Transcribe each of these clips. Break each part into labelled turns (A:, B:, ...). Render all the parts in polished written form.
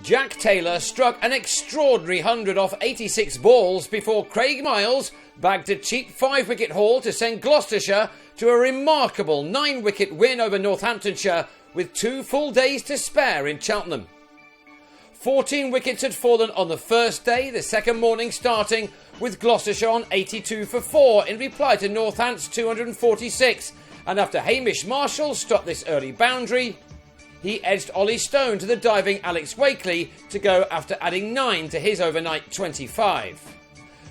A: Jack Taylor struck an extraordinary 100 off 86 balls before Craig Miles bagged a cheap 5-wicket haul to send Gloucestershire to a remarkable 9-wicket win over Northamptonshire with 2 full days to spare in Cheltenham. 14 wickets had fallen on the first day, the second morning starting with Gloucestershire on 82 for 4 in reply to Northants 246, and after Hamish Marshall struck this early boundary, he edged Ollie Stone to the diving Alex Wakely to go after adding 9 to his overnight 25.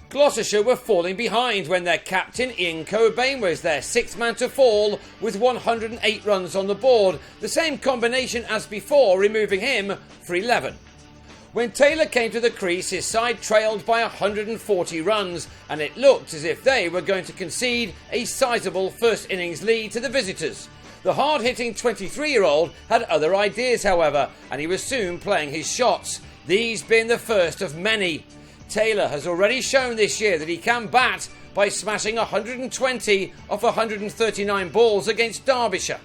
A: Gloucestershire were falling behind when their captain Ian Cobain was their 6th man to fall with 108 runs on the board, the same combination as before, removing him for 11. When Taylor came to the crease, his side trailed by 140 runs, and it looked as if they were going to concede a sizable first innings lead to the visitors. The hard-hitting 23-year-old had other ideas, however, and he was soon playing his shots, these being the first of many. Taylor has already shown this year that he can bat by smashing 120 off 139 balls against Derbyshire.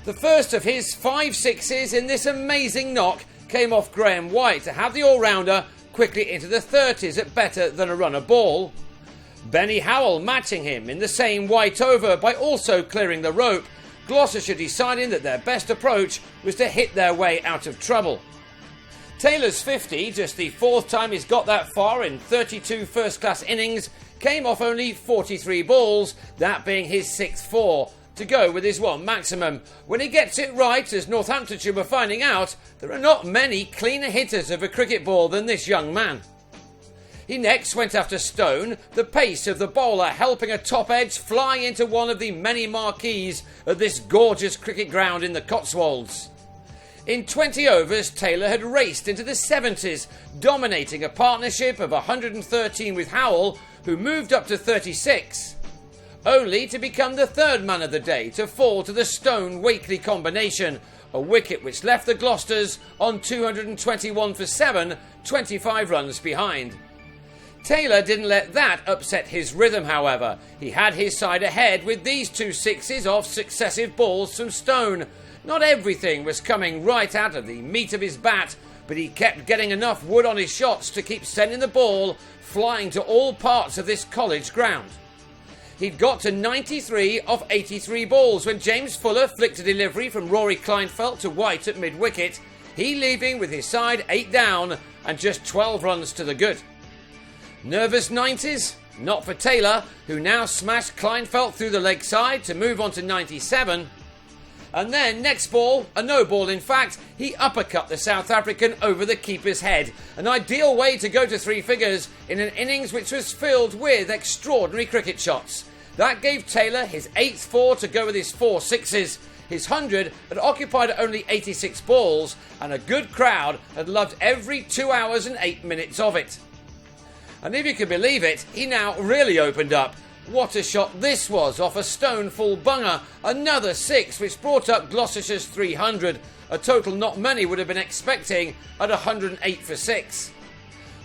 A: The first of his 5 sixes in this amazing knock came off Graham White to have the all-rounder quickly into the 30s at better than a runner ball. Benny Howell matching him in the same White over by also clearing the rope, Gloucestershire deciding that their best approach was to hit their way out of trouble. Taylor's 50, just the 4th time he's got that far in 32 first-class innings, came off only 43 balls, that being his 6th 4, to go with his 1 maximum. When he gets it right, as Northamptonshire were finding out, there are not many cleaner hitters of a cricket ball than this young man. He next went after Stone, the pace of the bowler helping a top edge fly into one of the many marquees at this gorgeous cricket ground in the Cotswolds. In 20 overs, Taylor had raced into the 70s, dominating a partnership of 113 with Howell, who moved up to 36, only to become the 3rd man of the day to fall to the Stone-Wakely combination, a wicket which left the Gloucesters on 221 for 7, 25 runs behind. Taylor didn't let that upset his rhythm, however. He had his side ahead with these 2 sixes off successive balls from Stone. Not everything was coming right out of the meat of his bat, but he kept getting enough wood on his shots to keep sending the ball flying to all parts of this college ground. He'd got to 93 off 83 balls when James Fuller flicked a delivery from Rory Kleinfeldt to White at mid-wicket, he leaving with his side 8 down and just 12 runs to the good. Nervous 90s? Not for Taylor, who now smashed Kleinfeldt through the leg side to move on to 97. And then, next ball, a no ball in fact, he uppercut the South African over the keeper's head. An ideal way to go to 3 figures in an innings which was filled with extraordinary cricket shots. That gave Taylor his 8th 4 to go with his 4 sixes. His 100 had occupied only 86 balls, and a good crowd had loved every 2 hours and 8 minutes of it. And if you can believe it, he now really opened up. What a shot this was off a Stone full bunger, another 6 which brought up Gloucestershire's 300, a total not many would have been expecting at 108 for 6.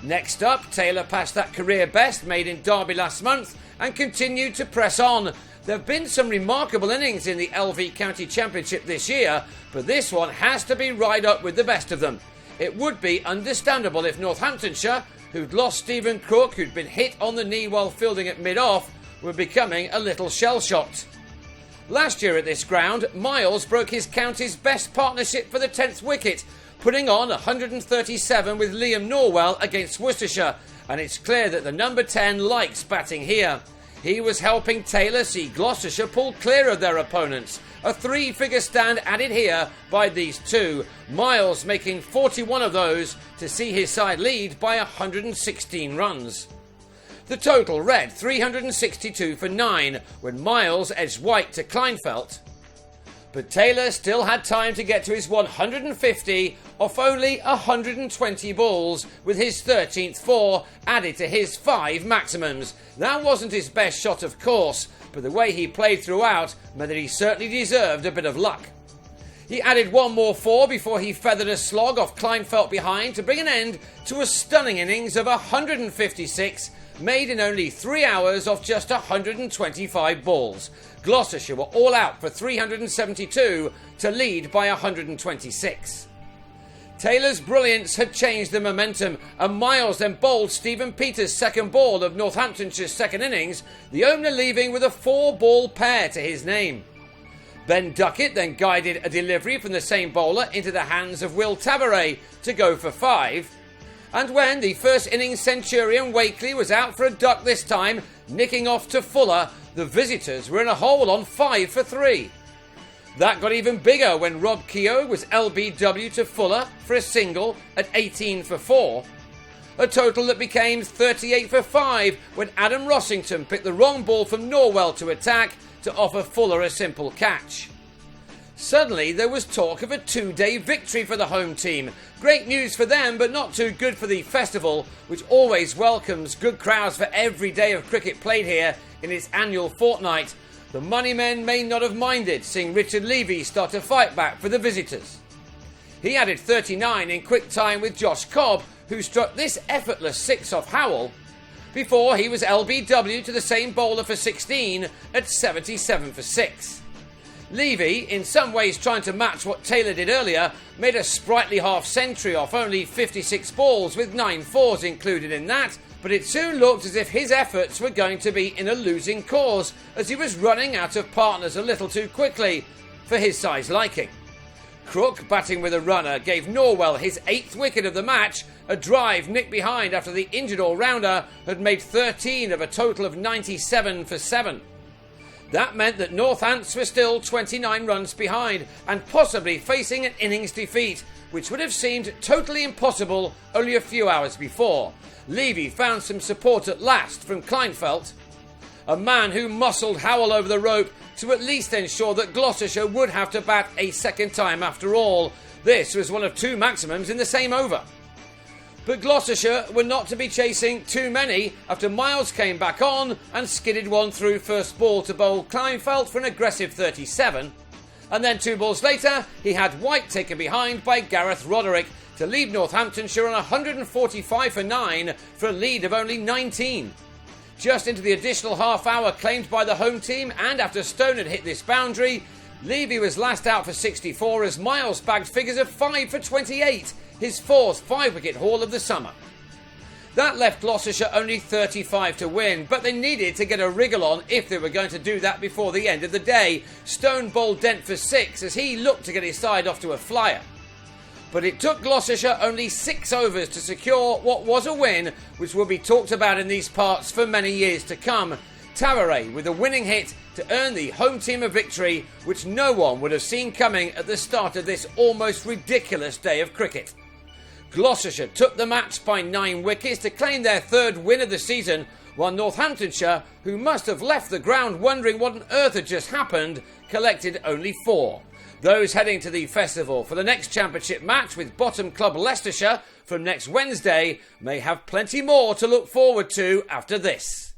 A: Next up, Taylor passed that career best made in Derby last month and continued to press on. There have been some remarkable innings in the LV County Championship this year, but this one has to be right up with the best of them. It would be understandable if Northamptonshire, who'd lost Stephen Crook, who'd been hit on the knee while fielding at mid-off, were becoming a little shell-shocked. Last year at this ground, Miles broke his county's best partnership for the 10th wicket, putting on 137 with Liam Norwell against Worcestershire, and it's clear that the number 10 likes batting here. He was helping Taylor see Gloucestershire pull clear of their opponents. A 3-figure stand added here by these 2, Miles making 41 of those to see his side lead by 116 runs. The total read 362 for 9 when Miles edged White to Kleinfeldt. But Taylor still had time to get to his 150 off only 120 balls with his 13th 4 added to his 5 maximums. That wasn't his best shot, of course, but the way he played throughout meant that he certainly deserved a bit of luck. He added 1 more 4 before he feathered a slog off Kleinfeldt behind to bring an end to a stunning innings of 156 made in only 3 hours off just 125 balls. Gloucestershire were all out for 372 to lead by 126. Taylor's brilliance had changed the momentum, and Miles then bowled Stephen Peters' second ball of Northamptonshire's second innings, the opener leaving with a 4-ball pair to his name. Ben Duckett then guided a delivery from the same bowler into the hands of Will Taveray to go for 5. And when the first innings centurion Wakely was out for a duck this time, nicking off to Fuller, the visitors were in a hole on 5 for 3. That got even bigger when Rob Keogh was LBW to Fuller for a single at 18 for 4. A total that became 38 for 5 when Adam Rossington picked the wrong ball from Norwell to attack to offer Fuller a simple catch. Suddenly there was talk of a 2-day victory for the home team. Great news for them, but not too good for the festival, which always welcomes good crowds for every day of cricket played here in its annual fortnight. The Moneymen may not have minded seeing Richard Levy start to fight back for the visitors. He added 39 in quick time with Josh Cobb, who struck this effortless 6 off Howell, before he was LBW to the same bowler for 16 at 77 for 6. Levy, in some ways trying to match what Taylor did earlier, made a sprightly half-century off only 56 balls with 9 fours included in that, but it soon looked as if his efforts were going to be in a losing cause as he was running out of partners a little too quickly for his size liking. Crook, batting with a runner, gave Norwell his 8th wicket of the match, a drive nicked behind after the injured all-rounder had made 13 of a total of 97 for 7. That meant that Northants were still 29 runs behind and possibly facing an innings defeat, which would have seemed totally impossible only a few hours before. Levy found some support at last from Kleinfeldt, a man who muscled Howell over the rope to at least ensure that Gloucestershire would have to bat a second time after all. This was one of 2 maximums in the same over. But Gloucestershire were not to be chasing too many after Miles came back on and skidded one through first ball to bowl Kleinfeldt for an aggressive 37. And then 2 balls later, he had White taken behind by Gareth Roderick to leave Northamptonshire on 145 for 9 for a lead of only 19. Just into the additional half hour claimed by the home team, and after Stone had hit this boundary, Levy was last out for 64 as Miles bagged figures of 5 for 28, his 4th 5-wicket haul of the summer. That left Gloucestershire only 35 to win, but they needed to get a wriggle on if they were going to do that before the end of the day. Stone bowled Dent for 6 as he looked to get his side off to a flyer. But it took Gloucestershire only 6 overs to secure what was a win, which will be talked about in these parts for many years to come. Taveray with a winning hit to earn the home team a victory, which no one would have seen coming at the start of this almost ridiculous day of cricket. Gloucestershire took the match by 9 wickets to claim their 3rd win of the season, while Northamptonshire, who must have left the ground wondering what on earth had just happened, collected only 4. Those heading to the festival for the next championship match with bottom club Leicestershire from next Wednesday may have plenty more to look forward to after this.